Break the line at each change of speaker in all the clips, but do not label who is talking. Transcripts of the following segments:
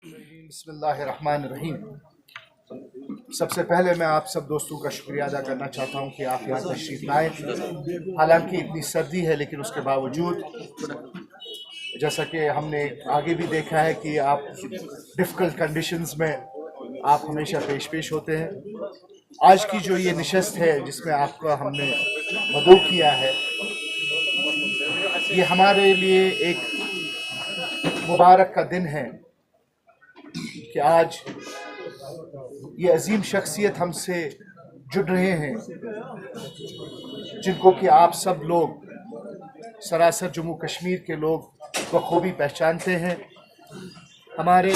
بسم اللہ الرحمن الرحیم۔ سب سے پہلے میں آپ سب دوستوں کا شکریہ ادا کرنا چاہتا ہوں کہ آپ یہاں تشریف لائیں۔ حالانکہ اتنی سردی ہے لیکن اس کے باوجود جیسا کہ ہم نے آگے بھی دیکھا ہے کہ آپ ڈفیکلٹ کنڈیشنز میں آپ ہمیشہ پیش ہوتے ہیں۔ آج کی جو یہ نشست ہے جس میں آپ کا ہم نے مدعو کیا ہے، یہ ہمارے لیے ایک مبارک کا دن ہے کہ آج یہ عظیم شخصیت ہم سے جڑ رہے ہیں، جن کو کہ آپ سب لوگ سراسر جموں کشمیر کے لوگ بخوبی پہچانتے ہیں۔ ہمارے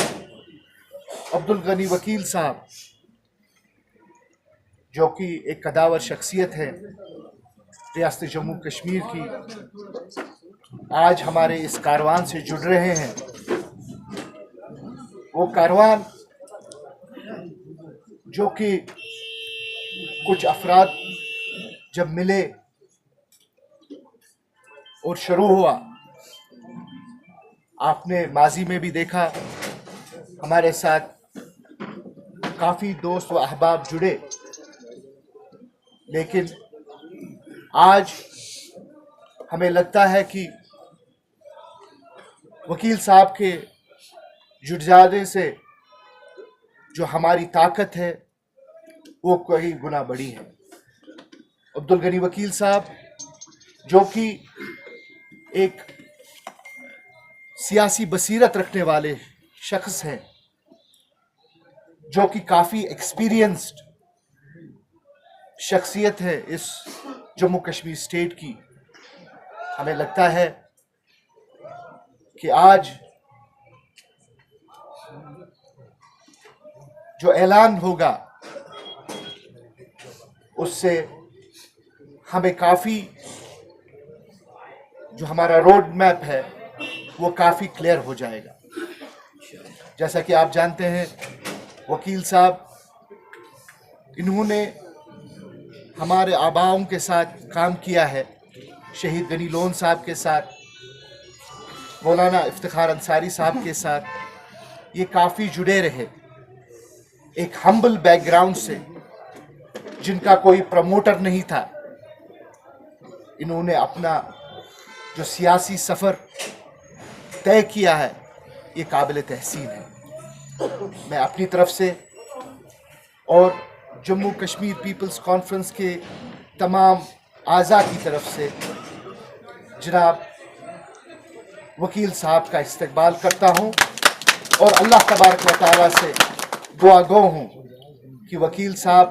عبدالغنی وکیل صاحب جو کہ ایک قداور شخصیت ہے ریاست جموں کشمیر کی، آج ہمارے اس کاروان سے جڑ رہے ہیں۔ وہ کاروان جو کہ کچھ افراد جب ملے اور شروع ہوا، آپ نے ماضی میں بھی دیکھا ہمارے ساتھ کافی دوست و احباب جڑے، لیکن آج ہمیں لگتا ہے کہ وکیل صاحب کے جڑ جانے سے جو ہماری طاقت ہے وہ کئی گنا بڑی ہے۔ عبدالغنی وکیل صاحب جو کہ ایک سیاسی بصیرت رکھنے والے شخص ہیں، جو کہ کافی ایکسپیرینسڈ شخصیت ہے اس جموں کشمیر اسٹیٹ کی، ہمیں لگتا ہے کہ آج جو اعلان ہوگا اس سے ہمیں کافی جو ہمارا روڈ میپ ہے وہ کافی کلیئر ہو جائے گا۔ جیسا کہ آپ جانتے ہیں وکیل صاحب انہوں نے ہمارے آباؤں کے ساتھ کام کیا ہے، شہید غنی لون صاحب کے ساتھ، مولانا افتخار انصاری صاحب کے ساتھ، یہ کافی جڑے رہے ایک ہمبل بیک گراؤنڈ سے، جن کا کوئی پروموٹر نہیں تھا۔ انہوں نے اپنا جو سیاسی سفر طے کیا ہے یہ قابل تحسین ہے۔ میں اپنی طرف سے اور جموں کشمیر پیپلز کانفرنس کے تمام اعضاء کی طرف سے جناب وکیل صاحب کا استقبال کرتا ہوں، اور اللہ تبارک و تعالیٰ سے دعا گو ہوں کہ وکیل صاحب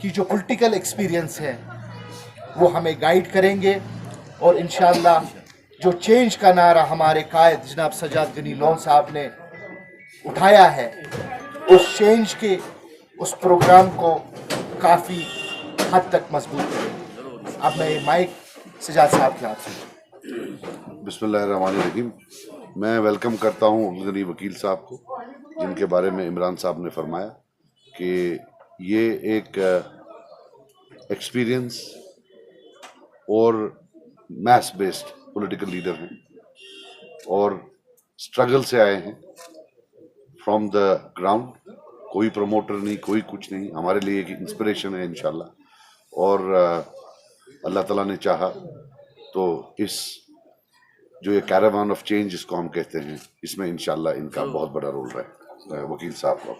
کی جو پولیٹیکل ایکسپیرینس ہے وہ ہمیں گائیڈ کریں گے، اور انشاءاللہ جو چینج کا نعرہ ہمارے قائد جناب سجاد غنی لون صاحب نے اٹھایا ہے، اس چینج کے اس پروگرام کو کافی حد تک مضبوط کریں۔ اب میں مائک سجاد صاحب کے ہاتھ سے۔
بسم اللہ الرحمن الرحیم۔ میں ویلکم کرتا ہوں عبدالغنی وکیل صاحب کو، جن کے بارے میں عمران صاحب نے فرمایا کہ یہ ایک ایکسپیرینس اور میس بیسڈ پولیٹیکل لیڈر ہیں، اور اسٹرگل سے آئے ہیں فرام دا گراؤنڈ۔ کوئی پروموٹر نہیں، کوئی کچھ نہیں، ہمارے لیے ایک انسپریشن ہے انشاءاللہ، اور اللہ تعالیٰ نے چاہا تو اس جو یہ کیراوان آف چینج جس کو ہم کہتے ہیں، اس میں انشاءاللہ ان کا بہت بڑا رول رہے گا۔ وکیل صاحب کو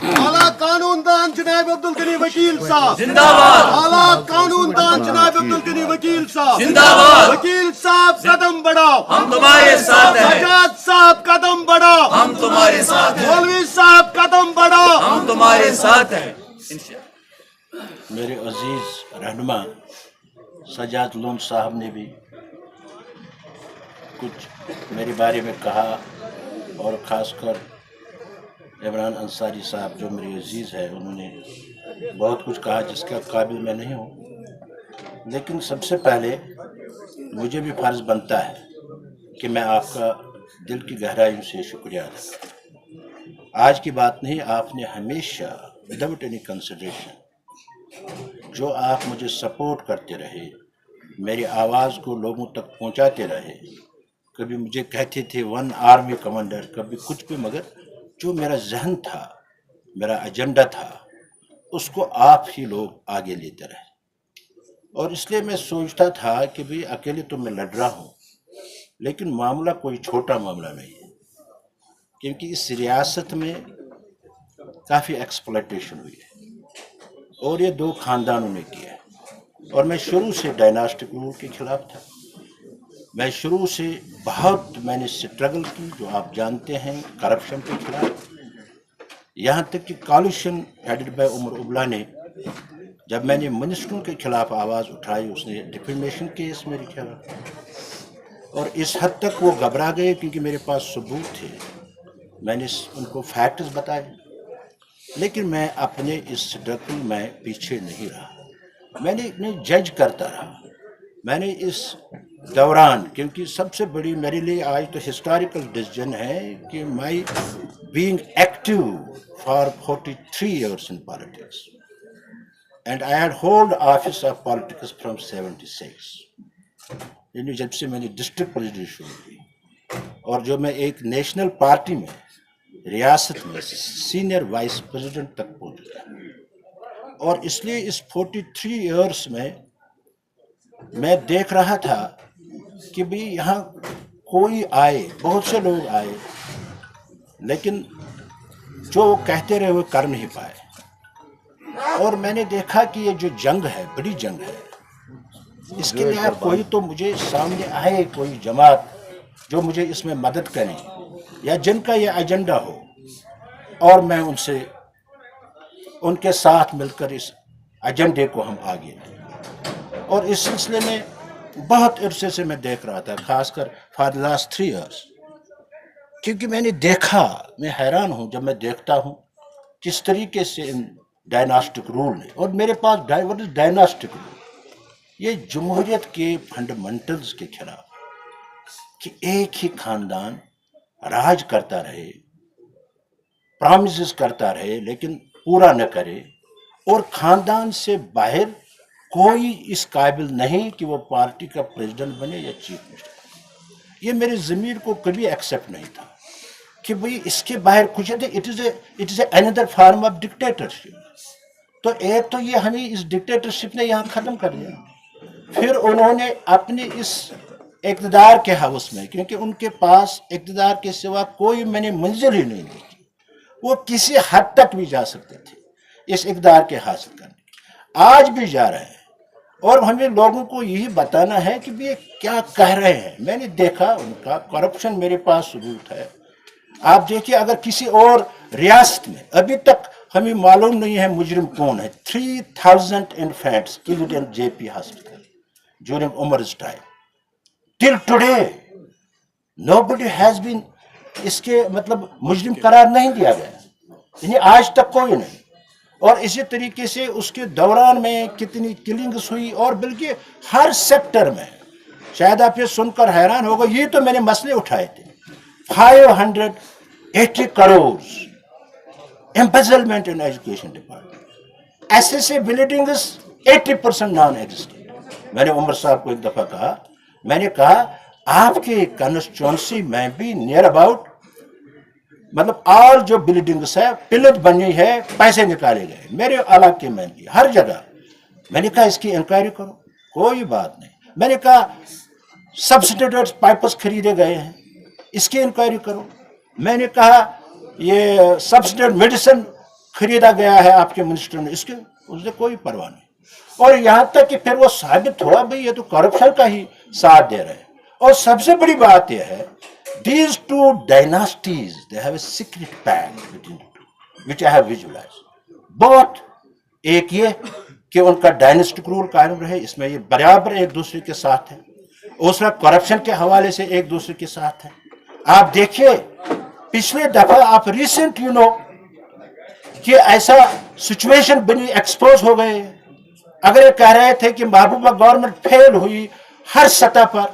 اعلیٰ قانون دان جناب عبدالغنی وکیل صاحب زندہ باد۔ اعلیٰ قانون دان جناب عبدالغنی وکیل صاحب زندہ باد۔ وکیل صاحب قدم بڑھاؤ، ہم تمہارے ساتھ ہیں۔ سجاد صاحب قدم بڑھاؤ، ہم تمہارے ساتھ ہیں۔ مولوی صاحب قدم بڑھاؤ، ہم تمہارے ساتھ ہیں۔
میرے عزیز رہنما سجاد لون صاحب نے بھی کچھ میرے بارے میں کہا، اور خاص کر عمران انصاری صاحب جو میرے عزیز ہے، انہوں نے بہت کچھ کہا جس کا قابل میں نہیں ہوں، لیکن سب سے پہلے مجھے بھی فرض بنتا ہے کہ میں آپ کا دل کی گہرائیوں سے شکریہ ادا کروں۔ آج کی بات نہیں، آپ نے ہمیشہ وداؤٹ اینی کنسیڈریشن جو آپ مجھے سپورٹ کرتے رہے، میری آواز کو لوگوں تک پہنچاتے رہے، कभी मुझे कहते थे 1 आर्मी कमांडर, कभी कुछ भी, मगर जो मेरा जहन था, मेरा एजेंडा था, उसको आप ही लोग आगे लेते रहे। और इसलिए मैं सोचता था कि भाई अकेले तो मैं लड़ रहा हूँ, लेकिन मामला कोई छोटा मामला नहीं है, क्योंकि इस रियासत में काफ़ी एक्सप्लॉयटेशन हुई है और ये 2 खानदानों ने किया है। और मैं शुरू से डायनास्टिक रूल के खिलाफ था। मैं शुरू से मैंने स्ट्रगल की, जो आप जानते हैं, करप्शन के खिलाफ। यहाँ तक कि कॉलिशन हेडेड बाय उमर उबला ने, जब मैंने मिनिस्टरों के खिलाफ आवाज़ उठाई, उसने डिफेमेशन केस मेरे खिलाफ। और इस हद तक वो घबरा गए क्योंकि मेरे पास सबूत थे, मैंने उनको फैक्ट्स बताए। लेकिन मैं अपने इस स्ट्रगल में पीछे नहीं रहा, मैंने इन्हें जज करता रहा। मैंने इस दौरान, क्योंकि सबसे बड़ी मेरे लिए आज तो हिस्टोरिकल डिसीजन है कि my being active for 43 years in politics and I had hold office of politics from 76, यानी जब से मैंने डिस्ट्रिक्ट प्रेसिडेंट शुरू की, और जो मैं एक नेशनल पार्टी में रियासत में सीनियर वाइस प्रेसिडेंट तक पहुंच गया। और इसलिए इस 43 years में मैं देख रहा था कि भाई यहाँ कोई आए, बहुत से लोग आए, लेकिन जो वो कहते रहे वो कर नहीं पाए। और मैंने देखा कि ये जो जंग है, बड़ी जंग है, इसके लिए कोई तो मुझे सामने आए, कोई जमात जो मुझे इसमें मदद करे या जिनका ये एजेंडा हो, और मैं उनके साथ मिलकर इस एजेंडे को हम आगे लें। और इस सिलसिले में बहुत अरसे से मैं देख रहा था, खासकर फॉर द लास्ट 3 years, क्योंकि मैंने देखा, मैं हैरान हूँ जब मैं देखता हूँ किस तरीके से इन डायनास्टिक रूल ने, और मेरे पास डायनास्टिक रूल, ये जमहूरियत के फंडामेंटल्स के खिलाफ, कि एक ही खानदान राज करता रहे, प्रॉमिसेस करता रहे लेकिन पूरा न करे, और खानदान से बाहर कोई इस काबिल नहीं कि वो पार्टी का प्रेसिडेंट बने या चीफ मिनिस्टर। ये मेरे ज़मीर को कभी एक्सेप्ट नहीं था कि भाई इसके बाहर कुछ है। It is another form of dictatorship. तो एक तो ये हमें इस डिक्टेटरशिप ने यहाँ ख़त्म कर दिया। फिर उन्होंने अपने इस इक़्तिदार के हाउस में, क्योंकि उनके पास इक़्तिदार के सिवा कोई मैंने मंजिल ही नहीं देखी, वो किसी हद तक भी जा सकते थे इस इक़्तिदार के हासिल करने, आज भी जा रहे हैं। और हमें लोगों को यही बताना है कि ये क्या कह रहे हैं। मैंने देखा उनका करप्शन, मेरे पास सबूत है। आप देखिए, अगर किसी और रियासत में अभी तक हमें मालूम नहीं है मुजरिम कौन है। 3000 infants killed in JP hospital during Umar's time, till today nobody has been, इसके मतलब मुजरिम करार नहीं दिया गया, यानी आज तक कोई नहीं। और इसी तरीके से उसके दौरान में कितनी किलिंग्स हुई, और बल्कि हर सेक्टर में, शायद आप ये सुनकर हैरान होगा, ये तो मैंने मसले उठाए थे। 580 crore embezzlement in education department, SSA buildings 80% non existent. मैंने उमर साहब को एक दफा कहा, मैंने कहा आपके कंस्टिट्यूंसी में भी नियर अबाउट, मतलब ऑल जो बिल्डिंग्स है पिलट बनी है, पैसे निकाले गए मेरे इलाके में भी हर जगह। मैंने कहा इसकी इंक्वायरी करो, कोई बात नहीं। मैंने कहा सब्सिडेटेड पाइप्स खरीदे गए हैं, इसकी इंक्वायरी करो। मैंने कहा ये सब्सिडेटेड मेडिसिन खरीदा गया है आपके मिनिस्टर ने, इसके उसने कोई परवाह नहीं। और यहाँ तक कि फिर वो साबित हुआ भाई ये तो करप्शन का ही साथ दे रहे हैं। और सबसे बड़ी बात यह है, these two dynasties, they have a secret pact between the two, which I have visualized. Both, एक ये कि उनका डायनेस्टिक रूल कायम रहे, इसमें ये बराबर एक दूसरे के साथ है, उसमें करप्शन के हवाले से एक दूसरे के साथ है। आप देखिए पिछले दफा, आप रिसेंट कि ऐसा सिचुएशन बनी, एक्सपोज हो गए। अगर ये कह रहे थे कि महबूबा गवर्नमेंट फेल हुई हर सतह पर,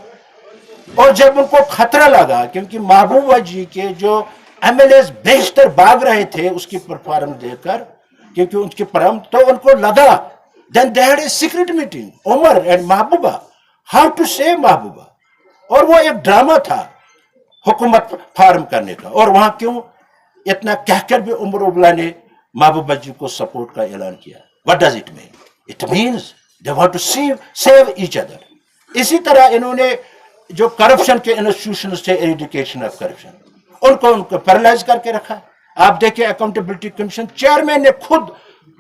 और जब उनको खतरा लगा, क्योंकि महबूबा जी के जो MLAs बेशतर भाग रहे थे उसकी परफॉर्मेंस देखकर, क्योंकि उनके परम, तो उनको लगा, then they had a secret meeting Umar and Mehbooba, how to save Mehbooba. और वो एक ड्रामा था। हुकूमत फार्म करने का। और वहां क्यों इतना कहकर भी उमर उबला ने महबूबा जी को सपोर्ट का ऐलान किया? What does it mean? It means they want to save each other. इसी तरह इन्होंने जो करप्शन के इंस्टीट्यूशंस थे, एजुकेशन ऑफ करप्शन, उनको पैरालाइज करके रखा। आप देखिए अकाउंटेबिलिटी कमीशन चेयरमैन ने खुद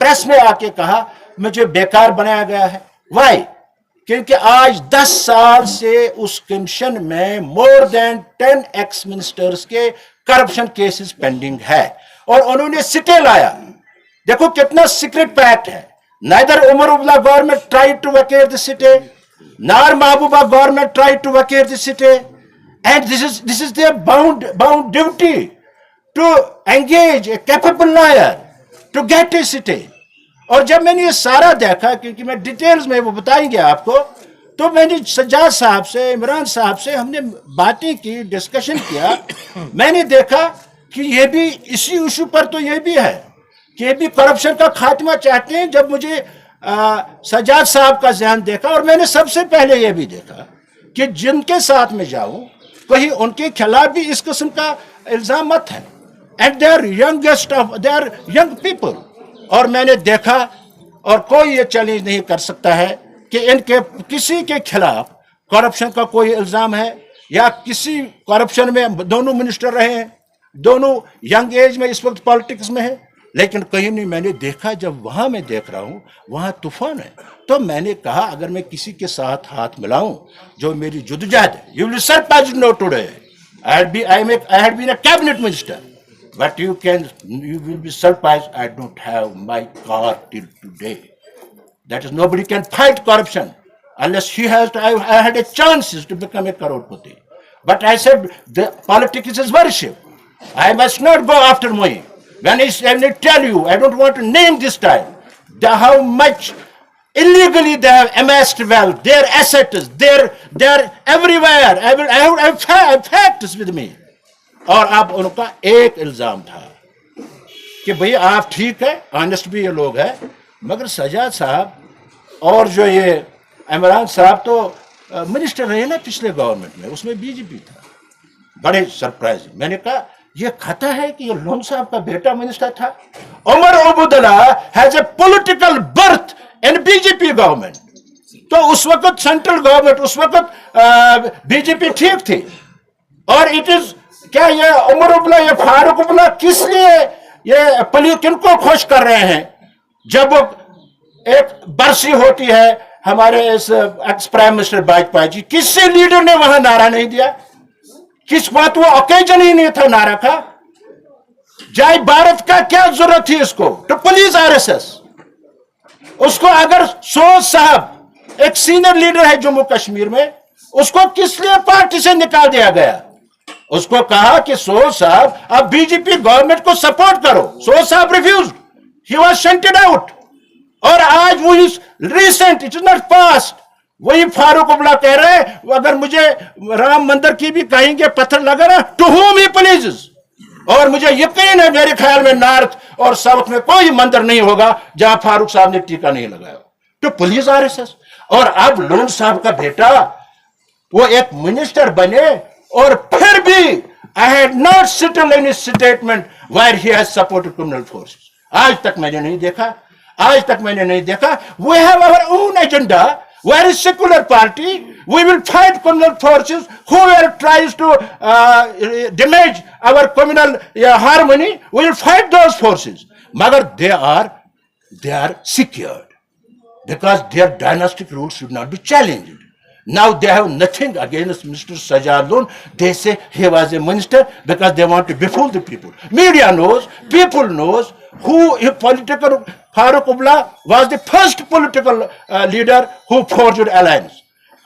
प्रेस में आके कहा मुझे बेकार बनाया गया है। वाई? क्योंकि आज 10 साल से उस कमीशन में मोर देन 10 एक्स मिनिस्टर्स के करप्शन केसेस पेंडिंग है और उन्होंने सिटे लाया। देखो कितना सीक्रेट पैक्ट है। Neither Omar Abdullah government tried to vacate the stay, nor Mahbuba government tried to vacate the city, and this is their bound duty to engage a capable lawyer to get a city. और जब मैंने ये सारा देखा, क्योंकि मैं details में वो बताएंगे आपको, तो मैंने सज्जाद साहब से, इमरान साहब से हमने बातें की, डिस्कशन किया। मैंने देखा कि ये भी इसी इशू पर तो ये भी है कि ये भी करप्शन का खात्मा चाहते हैं। जब मुझे सज्जाद साहब का ज़हन देखा, और मैंने सबसे पहले ये भी देखा कि जिनके साथ में जाऊं कहीं उनके खिलाफ भी इस किस्म का इल्ज़ाम मत है, and they are young people. और मैंने देखा, और कोई ये चैलेंज नहीं कर सकता है कि इनके किसी के खिलाफ करप्शन का कोई इल्ज़ाम है, या किसी करप्शन में दोनों मिनिस्टर रहे हैं, दोनों यंग एज में इस वक्त पॉलिटिक्स में है, लेकिन कहीं नहीं मैंने देखा। जब वहां मैं देख रहा हूं वहां तूफान है, तो मैंने कहा अगर मैं किसी के साथ हाथ मिलाऊं जो मेरी जुदोजहद है, you will surprise know today I had been a cabinet minister, but you will be surprise I don't have my car till today. That is nobody can fight corruption unless he has to, I had a chances to become a crorepati, but I said the politics is worship. I must not go after money. When I tell you, I don't want to name this time, how much illegally they have amassed wealth, their assets, they're everywhere. I have facts with me. और अब उनका एक इल्जाम था कि भाई आप ठीक है, ऑनेस्ट भी ये लोग हैं, मगर सज्जाद साहब और जो ये इमरान साहब तो मिनिस्टर रहे ना पिछले गवर्नमेंट में, उसमें बीजेपी था। बड़े सरप्राइज। मैंने कहा ये खाता है कि ये लोन साहब का बेटा मिनिस्टर था। Omar Abdullah has a political berth in BJP government. तो उस वक्त सेंट्रल गवर्नमेंट, उस वक्त बीजेपी ठीक थी। और इट इज क्या ये उमर अब्दुल्ला, ये फारूक अब्दुल्ला किस लिए ये किनको खुश कर रहे हैं? जब एक बरसी होती है हमारे इस ex prime minister Vajpayee ji, किसी लीडर ने वहां नारा नहीं दिया? किस बात, वो ओकेजन ही नहीं था नारा का। जय भारत का क्या जरूरत थी इसको? To police RSS. उसको अगर सोज साहब एक सीनियर लीडर है जम्मू कश्मीर में, उसको किस लिए पार्टी से निकाल दिया गया? उसको कहा कि सोज साहब आप बीजेपी गवर्नमेंट को सपोर्ट करो। सोज साहब refused, he was shunted out. और आज वही recent, it is not past, वही फारूक अब्दुल्ला कह रहे हैं अगर मुझे राम मंदिर की भी कहेंगे पत्थर लगा ना, टू होम ही प्लीजेस। और मुझे यकीन है मेरे ख्याल में नॉर्थ और साउथ में कोई मंदिर नहीं होगा जहां फारूक साहब ने टीका नहीं लगाया। तो पुलिस आरएसएस। और अब लोन साहब का बेटा वो एक मिनिस्टर बने, और फिर भी I had not cited any statement where he has supported criminal forces. आज तक मैंने नहीं देखा, आज तक मैंने नहीं देखा। We have our own agenda, where is secular party, we will fight criminal forces whoever tries to damage our communal harmony, we will fight those forces. मगर they are secured because their dynastic rule should not be challenged. Now they have nothing against Mr. Sajjad Loon. They say he was a minister because they want to befool the people. Media knows, people knows who a political Farooq Abdullah was the first political leader who forged alliance.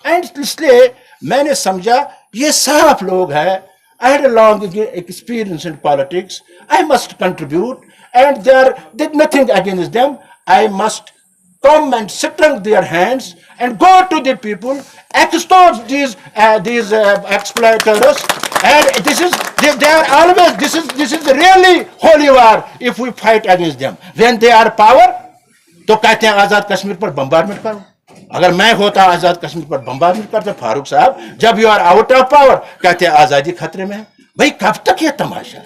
And इसलिए मैंने समझा ये साफ लोग हैं. I had a long experience in politics. I must contribute, and there's nothing against them. I must come and strengthen their hands and go to the people, expose these exploiters. And they are always, this is really holy war if we fight against them. When they are power, तो कहते हैं आजाद कश्मीर पर bombardment करो. अगर मैं होता आजाद कश्मीर पर बमबारी करते फारूक साहब, जब you are out of power कहते आजादी खतरे में है। भाई कब तक ये तमाशा?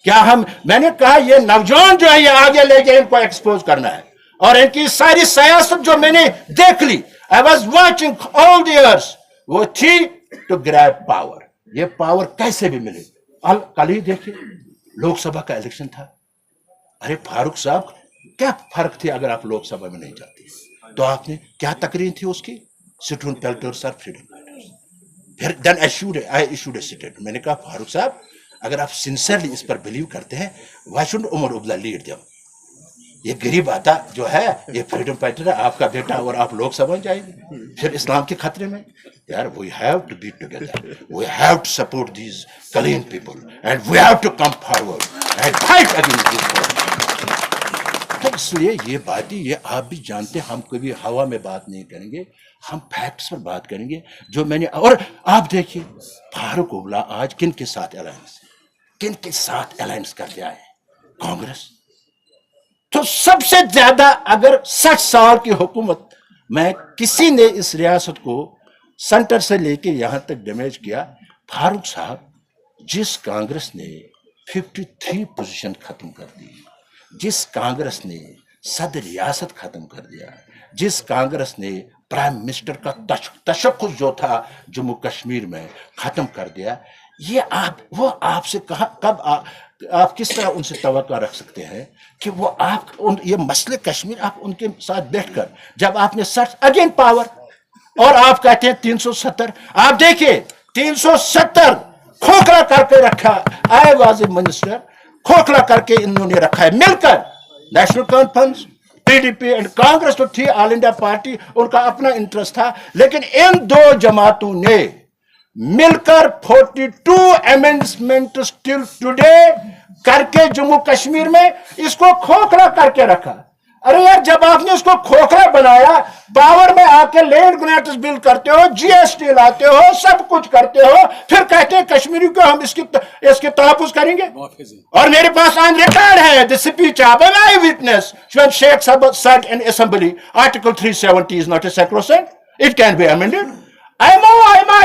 क्या मैंने कहा ये नौजवान जो है ये आगे लेके इनको एक्सपोज करना है, और इनकी सारी सियासत जो मैंने देख ली, I was watching all the years, वो थी टू ग्रैब पावर। ये पावर कैसे भी मिले। कल ही देखिए लोकसभा का इलेक्शन था। अरे फारूक साहब क्या फर्क थी अगर आप लोकसभा में नहीं जाते तो आपने क्या तकरीर थी उसकी? सिटून पेल्टर्स और फ्रीडम फाइटर्स। फिर then I issued a statement. मैंने कहा फारूक साहब अगर आप सिंसियरली इस पर बिलीव करते हैं, why should Omar Abdullah lead them? ये गरीब आता जो है ये फ्रीडम फाइटर है, आपका बेटा, और आप लोकसभा जाएंगे फिर इस्लाम के खतरे में। यार we have to be together, we have to support these clean people and we have to come forward and fight against this. तो इसलिए ये बातें ये आप भी जानते हैं, हम कभी हवा में बात नहीं करेंगे, हम फैक्ट्स पर बात करेंगे जो मैंने। और आप देखिए फारूक अब्दुल्ला आज किन के साथ अलायंस करके आए? कांग्रेस। तो सबसे ज्यादा अगर 60 साल की हुकूमत में किसी ने इस रियासत को सेंटर से लेके यहां तक डैमेज किया, फारूक साहब, जिस कांग्रेस ने 53 पोजीशन खत्म कर दी, जिस कांग्रेस ने सदर रियासत खत्म कर दिया, जिस कांग्रेस ने प्राइम मिनिस्टर का तशक्कुस जो था जम्मू कश्मीर में खत्म कर दिया, ये वो आपसे कब आप किस तरह उनसे तवक्को रख सकते हैं कि वो ये मसले कश्मीर आप उनके साथ बैठकर, जब आपने सर्च अगेन पावर और आप कहते हैं 370, आप देखिए 370 खोखला करके रखा। आई वाज ए मिनिस्टर, खोखला करके इन्होंने रखा है मिलकर। National conference, PDP and Congress तो थी, ऑल इंडिया पार्टी, उनका अपना इंटरेस्ट था, लेकिन इन दो जमातों ने मिलकर 42 अमेंडमेंट स्टिल टुडे करके जम्मू कश्मीर में इसको खोखला करके रखा। अरे यार जब आपने इसको खोखला बनाया, पावर में आके लैंड ग्रेनेड्स बिल करते हो, जीएसटी लाते हो, सब कुछ करते हो, फिर कहते हैं कश्मीरी को हम इसके तहफ्फुज़ करेंगे। और मेरे पास ऑन रिकॉर्ड है the speech of an eye witness when Sheikh said in assembly article 370 is not a sacrosanct, it can be amended. I'm a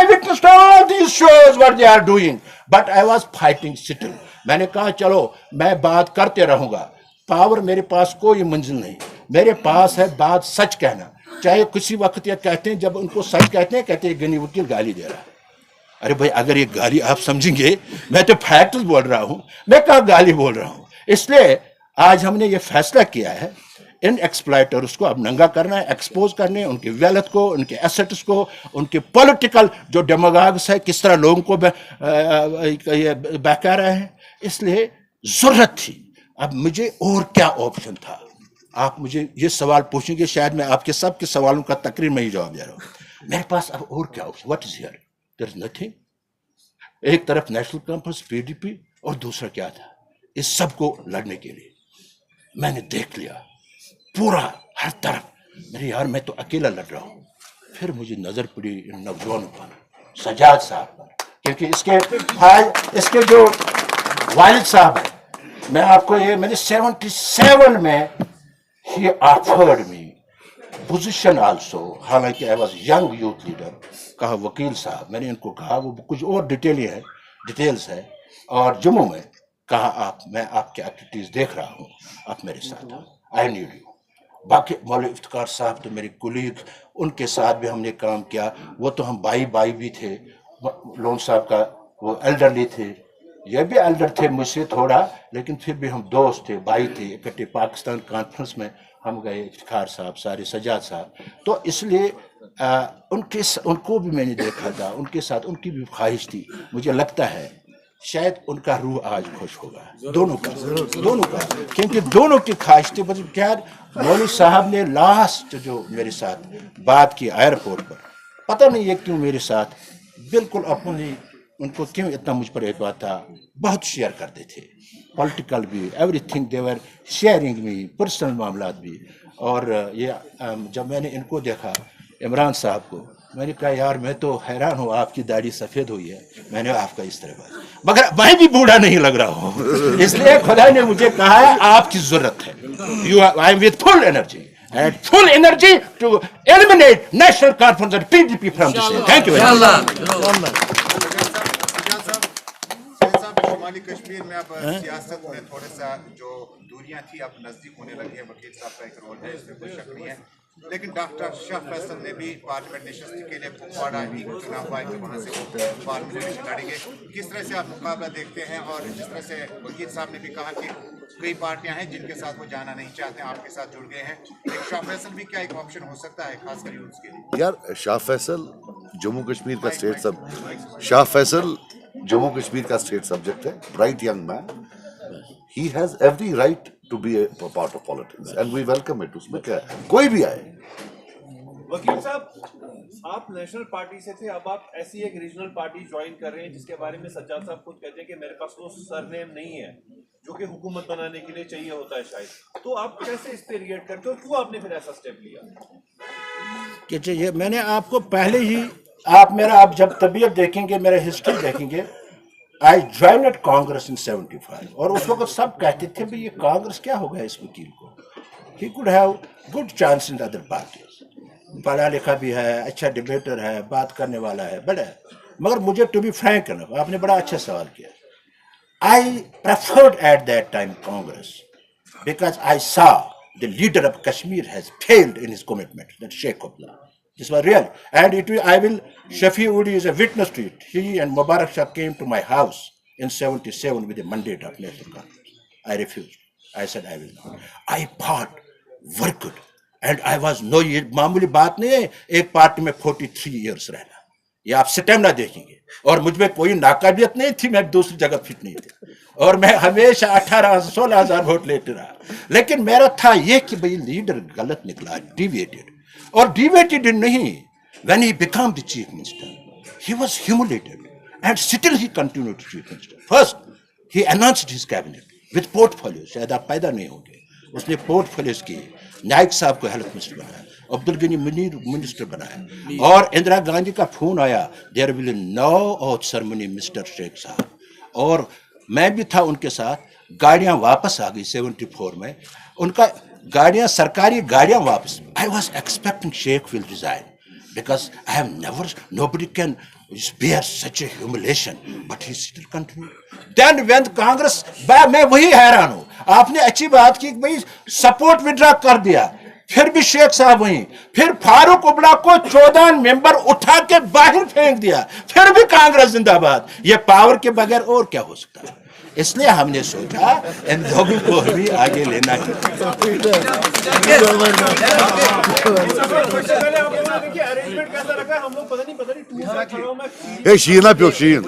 witness to all these shows what they are doing, but I was fighting still. मैंने कहा चलो मैं बात करते रहूंगा, power मेरे पास कोई मंजिल नहीं, मेरे पास है बात सच कहना। चाहे किसी वक्त ये कहते हैं, जब उनको सच कहते हैं गनी वकील गाली दे रहा है। अरे भाई अगर ये गाली आप समझेंगे, मैं तो फैक्ट्स बोल रहा हूं, मैं कहाँ गाली बोल रहा हूं। इसलिए आज हमने ये फैसला किया है इन एक्सप्लॉयटर्स को अब नंगा करना है, एक्सपोज करने, उनके वेल्थ को, उनके एसेट्स को, उनके पॉलिटिकल जो डेमोगाग्स है किस तरह लोगों को बहका रहे हैं। इसलिए जरूरत थी। अब मुझे और क्या ऑप्शन था? आप मुझे ये सवाल पूछेंगे, शायद मैं आपके सबके सवालों का तकरीर में ही जवाब दे रहा हूँ। मेरे पास अब और क्या option? What is here? There is nothing. एक तरफ नेशनल कॉन्फ्रेंस, पीडीपी, और दूसरा क्या था? इस सब को लड़ने के लिए मैंने देख लिया पूरा हर तरफ, मेरे यार मैं तो अकेला लड़ रहा हूँ। फिर मुझे नजर पड़ी इन नौजवानों पर, सजाद साहब पर, क्योंकि इसके जो वालिद साहब है, मैं आपको ये मैंने 77 में ही ऑफर्ड मी पोजीशन आल्सो, हालांकि I was young youth leader. कहा वकील साहब, मैंने इनको कहा वो कुछ और डिटेल्स है, और जम्मू में कहा मैं आपके एक्टिविटीज देख रहा हूँ, आप मेरे साथ आओ, आई नीड यू। बाकी मौलवी इफ्तिकार साहब तो मेरे कुलीग, उनके साथ भी हमने काम किया। वो तो हम भाई भी थे। लोन साहब का वो एल्डरली थे, ये भी एल्डर थे मुझसे थोड़ा, लेकिन फिर भी हम दोस्त थे, भाई थे। इकट्ठे पाकिस्तान कॉन्फ्रेंस में हम गए, इफ्तिकार साहब सारे, सजाद साहब। तो इसलिए उनको भी मैंने देखा था, उनके साथ उनकी भी ख्वाहिश थी। मुझे लगता है शायद उनका रूह आज खुश होगा, दोनों का, क्योंकि दोनों की ख्वाहिश थी। क्या मौलवी साहब ने लास्ट जो मेरे साथ बात की एयरपोर्ट पर, पता नहीं ये क्यों मेरे साथ बिल्कुल अपनी, उनको क्यों इतना मुझ पर एतबार था, बहुत शेयर करते थे, पॉलिटिकल भी, everything they were sharing me, personal मामलात भी। और ये जब मैंने इनको देखा, इमरान साहब को, मैंने कहा यार मैं तो हैरान हूँ, आपकी दाढ़ी सफ़ेद हुई है, मैंने आपका इस तरह बात, मगर मैं भी बूढ़ा नहीं लग रहा हूँ। इसलिए खुदा ने मुझे कहा है आपकी ज़रूरत है, I am with full energy, and full energy to eliminate National Conference and PDP from this state. Thank you very much.
शुमाली कश्मीर में अब सियासत में थोड़ा सा जो दूरियां थी अब नजदीक होने लगी है। वकील साहब का एक रोल है, इसमें कोई शक नहीं है, लेकिन डॉक्टर शाह फैसल ने भी पार्लियामेंट नशस्ती के लिए कुपवाड़ा ही चुनाव हुआ कि वहाँ से पार्लियामेंट इलेक्शन लड़ेंगे। किस तरह से आप मुकाबला देखते हैं? और जिस तरह से वकील साहब ने भी कहा कि कई पार्टियां हैं जिनके साथ वो जाना नहीं चाहते, आपके साथ जुड़ गए हैं, एक शाह फैसल भी क्या एक ऑप्शन हो सकता है खासकर यूथ के लिए?
यार शाह फैसल जम्मू कश्मीर का स्टेट शाह फैसल जम्मू कश्मीर का स्टेट सब्जेक्ट है, bright young man, he has every right to be a part of politics and we welcome it. उसमें क्या है, कोई भी आए।
वकील साहब, आप नेशनल पार्टी से थे, अब आप ऐसी एक रीजनल पार्टी ज्वाइन कर रहे हैं जिसके बारे में सज्जाद साहब खुद कहते हैं कि मेरे पास वो सरनेम नहीं है जो कि हुकूमत बनाने के लिए चाहिए होता है शायद, तो आप कैसे इस पे रिएक्ट करते हो? क्यों आपने फिर ऐसा स्टेप लिया?
कि ये मैंने आपको पहले ही, आप मेरा, आप जब तबीयत देखेंगे, मेरा हिस्ट्री देखेंगे, आई ज्वाइनेड कांग्रेस इन 75 और उस वक्त सब कहते थे भाई ये कांग्रेस क्या हो गया इस वकील को, he could have good chance in other parties, पढ़ा लिखा भी है, अच्छा डिबेटर है, बात करने वाला है, बड़ा है। मगर मुझे टू बी फ्रैंक, आपने बड़ा अच्छा सवाल किया, आई preferred at that time Congress because I saw the leader of Kashmir has failed in his commitment, that Sheikh Abdullah. This was real, and Shafi Udi is a witness to it. He and Mubarak Shah came to my house in 77 with a mandate of National Conference. I refused. I said I will not. I fought, worked, and I was no, ये मामूली बात नहीं है एक party में 43 years रहना, ये आप स्टेमिना देखेंगे। और मुझ में कोई नाकाबिलियत नहीं थी, मैं दूसरी जगह फिट नहीं थी, और मैं हमेशा 18-16 वोट लेते रहा, लेकिन मेरा था ये कि भाई लीडर गलत निकला, डिविएटेड, और डिविएटेड नहीं, when he became the chief minister he was humiliated and still he continued to chief minister. First he announced his cabinet with portfolios, शायद आप पैदा नहीं होंगे, उसने पोर्टफोलियोज किए, नाइक साहब को हेल्थ मिनिस्टर बनाया, अब्दुल गनी मुनीर मिनिस्टर बनाया, और इंदिरा गांधी का फोन आया, there will no oath ceremony mister Sheikh साहब, और मैं भी था उनके साथ, गाड़ियां वापस आ गई 74 में, उनका गाड़ियां, सरकारी गाड़ियां वापस। I was expecting Sheikh will resign because I have never, nobody can bear such a humiliation, but he still continued. Then when Congress, मैं वही हैरान हूँ, आपने अच्छी बात की भाई सपोर्ट विड्रॉ कर दिया, फिर भी शेख साहब वहीं, फिर फारूक उबला को 14 मेंबर उठा के बाहर फेंक दिया, फिर भी कांग्रेस जिंदाबाद। ये पावर के बगैर और क्या हो सकता है? इसलिए हमने सोचा इन लोगों को भी आगे लेना चाहिए।
शीना प्यो शीन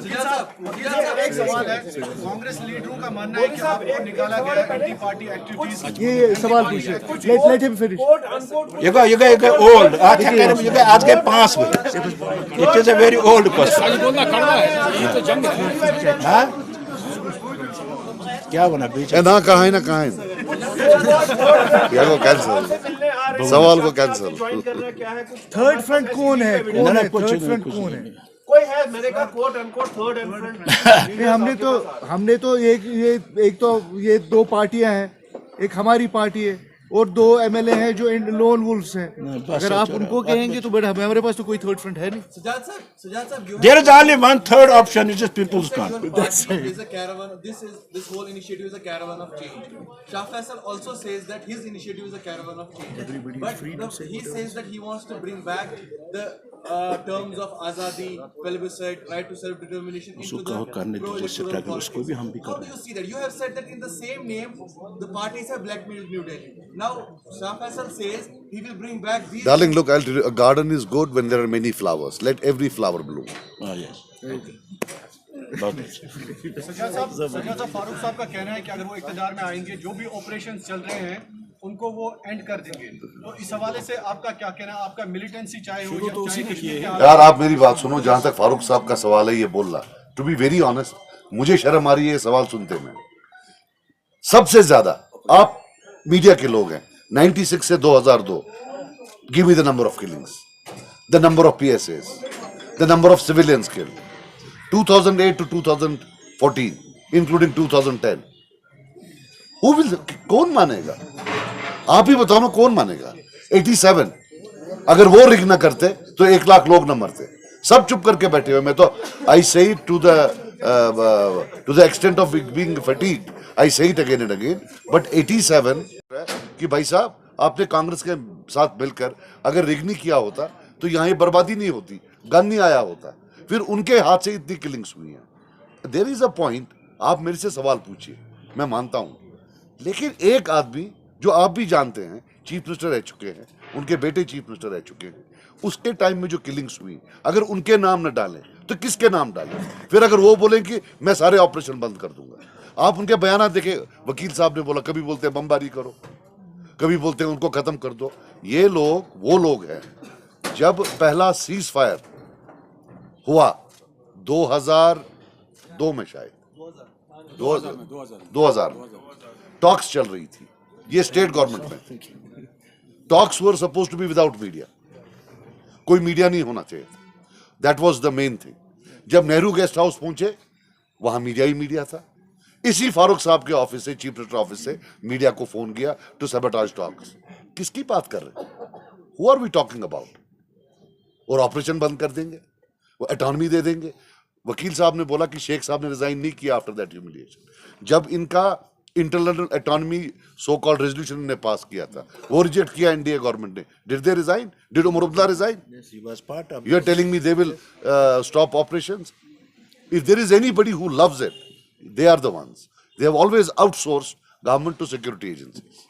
एक सवाल है, कांग्रेस लीडरों का मानना है कि आपको निकाला गया एंटी पार्टी एक्टिविटीज, ये सवाल पूछिए, let him finish.
You go old, आज के 5 बजे, it is a very old question। हाँ, क्या बना बीच
ना कहाँ है ना कहाँ है, को कैंसिल, सवाल को कैंसिल।
थर्ड फ्रंट कौन है? थर्ड फ्रंट कौन है?
कोई है, मैंने कहा quote unquote third and front.
हमने तो एक तो ये 2 पार्टियां हैं, एक हमारी पार्टी है और 2 एमएलए हैं जो लोन वुल्फ्स हैं। अगर आप उनको कहेंगे तो बड़ा, हमारे पास तो कोई थर्ड फ्रंट है नहीं।
सजाद साहब,
there is only one third option, it is people's conference.
That's right. Is a caravan. This whole initiative is a caravan of change. Shah Faisal also says that his initiative is a caravan of change. But he says that he wants to bring back the terms of azadi, plebiscite, right to self-determination into the pro-electoral politics. How do you see that? You have said that in the same name, the parties have blackmailed New Delhi. Now, Shah Faisal says he will bring back these...
Darling, look, I'll tell you, a garden is good when there are many flowers. Let every flower bloom.
Oh, yes. Okay.
Sajjad साहब, फारूक साहब का कहना है कि अगर वो इक़्तिदार में आएंगे, जो भी ऑपरेशन चल रहे हैं उनको वो एंड कर देंगे, तो इस हवाले से आपका क्या कहना है? आपका मिलिटेंसी चाहे हो तो उसी के
यार, आप मेरी बात सुनो, जहां तक फारूक साहब का सवाल है ये बोलना, टू बी वेरी ऑनेस्ट, मुझे शर्म आ रही है ये सवाल सुनते में। सबसे ज्यादा आप मीडिया के लोग हैं, 96 से 2002, give me the number of killings, the number of PSAs, the number of civilians killed, 2008 to 2014, including 2010, कौन मानेगा? आप ही बताओ ना, कौन मानेगा? 87 अगर वो रिग ना करते तो 1 लाख लोग ना मरते. सब चुप करके बैठे हुए. मैं तो I say it to the extent of being fatigued. I say it again and again. But 87 कि भाई साहब आपने कांग्रेस के साथ मिलकर अगर रिग नहीं किया होता तो यहाँ ये बर्बादी नहीं होती, गन नहीं आया होता, फिर उनके हाथ से इतनी किलिंग्स हुई हैं. There is a point. आप मेरे से सवाल पूछिए, मैं मानता हूँ, लेकिन एक आदमी जो आप भी जानते हैं चीफ मिनिस्टर रह चुके हैं, उनके बेटे चीफ मिनिस्टर रह चुके हैं, उसके टाइम में जो किलिंग्स हुई अगर उनके नाम न डालें तो किसके नाम डालें? फिर अगर वो बोलें कि मैं सारे ऑपरेशन बंद कर दूंगा. आप उनके बयान देखें. वकील साहब ने बोला, कभी बोलते हैं बमबारी करो, कभी बोलते हैं उनको खत्म कर दो. ये लोग वो लोग हैं. जब पहला सीज फायर हुआ 2002 में, शायद 2000 टॉक्स चल रही थी, ये स्टेट गवर्नमेंट में. Talks were suppose to be without media. कोई मीडिया नहीं होना चाहिए. That was the main thing. जब नेहरू गेस्ट हाउस पहुंचे वहां मीडिया ही मीडिया था. इसी फारूक साहब के ऑफिस से, चीफ मिनिस्टर ऑफिस से मीडिया को फोन किया टू सबटाज टॉक्स. किसकी बात कर रहे हैं? Who are we talking about? और ऑपरेशन बंद कर देंगे, वो अटॉनमी दे देंगे. वकील साहब ने बोला कि शेख साहब ने रिजाइन नहीं किया आफ्टर दैट ह्यूमिलिएशन. जब इनका internal autonomy so called resolution ने पास किया था, वो रिजेक्ट किया एनडीए गवर्नमेंट ने. Did they resign? Did Omar Abdullah resign?
Yes, he was part of
You are telling me they will stop operations? If there is anybody who loves it, they are the ones. They have always outsourced government to security agencies.